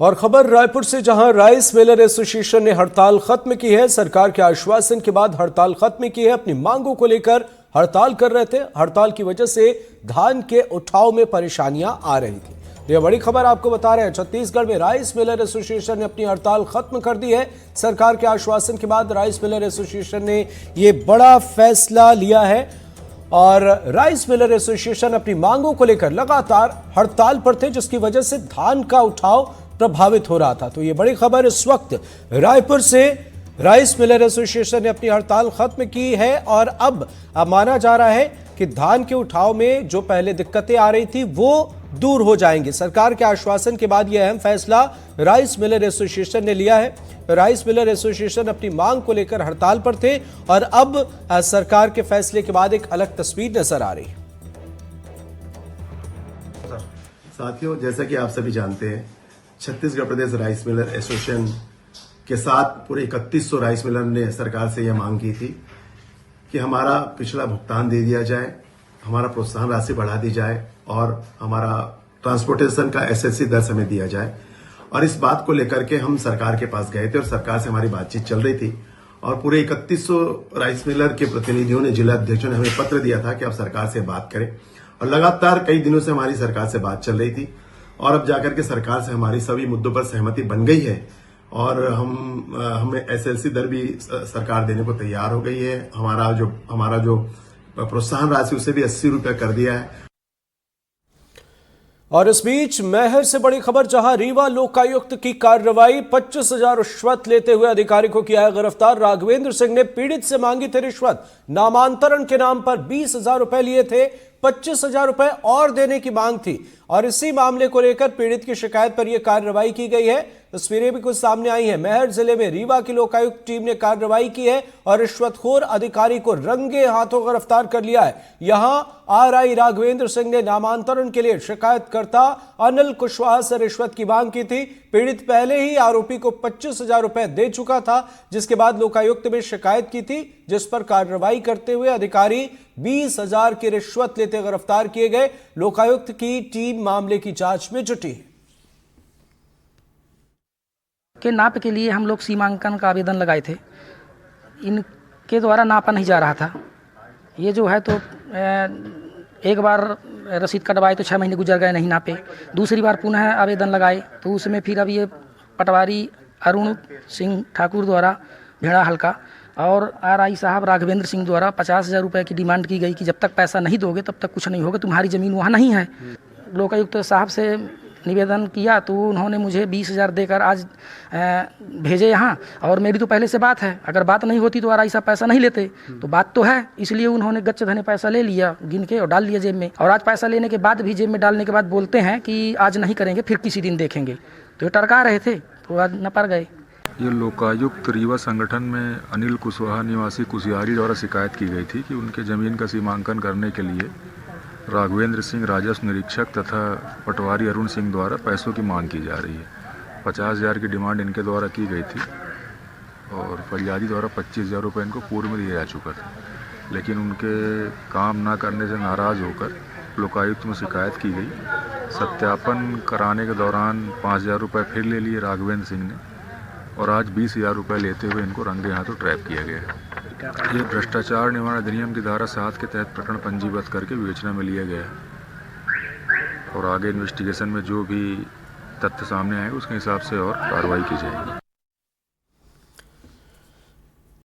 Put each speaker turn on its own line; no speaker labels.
और खबर रायपुर से, जहां राइस मिलर एसोसिएशन ने हड़ताल खत्म की है। सरकार के आश्वासन के बाद हड़ताल खत्म की है। अपनी मांगों को लेकर हड़ताल कर रहे थे। हड़ताल की वजह से धान के उठाव में परेशानियां आ रही थी। तो यह बड़ी खबर आपको बता रहे हैं। छत्तीसगढ़ में राइस मिलर एसोसिएशन ने अपनी हड़ताल खत्म कर दी है। सरकार के आश्वासन के बाद राइस मिलर एसोसिएशन ने यह बड़ा फैसला लिया है और राइस मिलर एसोसिएशन अपनी मांगों को लेकर लगातार हड़ताल पर थे, जिसकी वजह से धान का उठाव प्रभावित हो रहा था। तो ये बड़ी खबर इस वक्त रायपुर से। राइस मिलर एसोसिएशन ने अपनी हड़ताल खत्म की है और अब माना जा रहा है कि धान के उठाव में जो पहले दिक्कतें आ रही थी वो दूर हो जाएंगी। सरकार के आश्वासन के बाद यह अहम फैसला राइस मिलर एसोसिएशन ने लिया है। राइस मिलर एसोसिएशन अपनी मांग को लेकर हड़ताल पर थे और अब सरकार के फैसले के बाद एक अलग तस्वीर नजर आ रही है।
साथियों, जैसा कि आप सभी जानते हैं, छत्तीसगढ़ प्रदेश राइस मिलर एसोसिएशन के साथ पूरे 3100 राइस मिलर ने सरकार से यह मांग की थी कि हमारा पिछला भुगतान दे दिया जाए, हमारा प्रोत्साहन राशि बढ़ा दी जाए और हमारा ट्रांसपोर्टेशन का एसएससी दर हमें दिया जाए। और इस बात को लेकर के हम सरकार के पास गए थे और सरकार से हमारी बातचीत चल रही थी और पूरे 3100 राइस मिलर के प्रतिनिधियों ने, जिला अध्यक्षों ने हमें पत्र दिया था कि आप सरकार से बात करें। और लगातार कई दिनों से हमारी सरकार से बात चल रही थी और अब जाकर के सरकार से हमारी सभी मुद्दों पर सहमति बन गई है और हमें एसएलसी दर भी सरकार देने को तैयार हो गई है। हमारा जो प्रोत्साहन राशि उसे भी 80 रुपया कर दिया है।
और इस बीच मैहर से बड़ी खबर, जहां रीवा लोकायुक्त की कार्रवाई। 25,000 रिश्वत लेते हुए अधिकारी को किया है गिरफ्तार। राघवेंद्र सिंह ने पीड़ित से मांगी थी रिश्वत। नामांतरण के नाम पर 20,000 रुपए लिए थे। 25,000 रुपए और देने की मांग थी और इसी मामले को लेकर पीड़ित की शिकायत पर यह कार्रवाई की गई है। तस्वीरें भी कुछ सामने आई हैं। मैहर जिले में रीवा की लोकायुक्त टीम ने कार्रवाई की है और रिश्वतखोर अधिकारी को रंगे हाथों गिरफ्तार कर लिया है। यहां आरआई राघवेंद्र सिंह ने नामांतरण के लिए शिकायतकर्ता अनिल कुशवाहा से रिश्वत की मांग की थी। पीड़ित पहले ही आरोपी को 25,000 रुपए दे चुका था, जिसके बाद लोकायुक्त में शिकायत की थी, जिस पर कार्रवाई करते हुए अधिकारी 20,000 की रिश्वत लेते गिरफ्तार किए गए। लोकायुक्त की टीम मामले की जांच में जुटी है।
के नाप के लिए हम लोग सीमांकन का आवेदन लगाए थे। इनके द्वारा नापा नहीं जा रहा था। ये जो है तो एक बार रसीद कटवाए तो 6 महीने गुजर गए, नहीं नापे। दूसरी बार पुनः आवेदन लगाए तो उसमें फिर अब ये पटवारी अरुण सिंह ठाकुर द्वारा भेड़ा हल्का और आरआई साहब राघवेंद्र सिंह द्वारा 50,000 रुपये की डिमांड की गई कि जब तक पैसा नहीं दोगे तब तक कुछ नहीं होगा, तुम्हारी ज़मीन वहाँ नहीं है। लोकायुक्त साहब से निवेदन किया तो उन्होंने मुझे 20,000 देकर आज भेजे यहाँ। और मेरी तो पहले से बात है, अगर बात नहीं होती तो आरआई साहब पैसा नहीं लेते। तो बात तो है, इसलिए उन्होंने गच्च धने पैसा ले लिया, गिन के और डाल लिया जेब में। और आज पैसा लेने के बाद भी जेब में डालने के बाद बोलते हैं कि आज नहीं करेंगे, फिर किसी दिन देखेंगे। तो ये टरका रहे थे तो आज न पर गए।
ये लोकायुक्त रीवा संगठन में अनिल कुशवाहा निवासी कुसियारी द्वारा शिकायत की गई थी कि उनके ज़मीन का सीमांकन करने के लिए राघवेंद्र सिंह राजस्व निरीक्षक तथा पटवारी अरुण सिंह द्वारा पैसों की मांग की जा रही है। 50,000 की डिमांड इनके द्वारा की गई थी और फरियादी द्वारा 25,000 रुपये इनको पूर्व में दिया जा चुका था, लेकिन उनके काम ना करने से नाराज़ होकर लोकायुक्त में शिकायत की गई। सत्यापन कराने के दौरान 5,000 रुपये फिर ले लिए राघवेंद्र सिंह ने और आज 20,000 रुपये लेते हुए इनको रंगे हाथों ट्रैप किया गया है। ये भ्रष्टाचार निवारण अधिनियम की धारा 7 के तहत प्रकरण पंजीबद्ध करके विवेचना में लिया गया है और आगे इन्वेस्टिगेशन में जो भी तथ्य सामने आए उसके हिसाब से और कार्रवाई की जाएगी।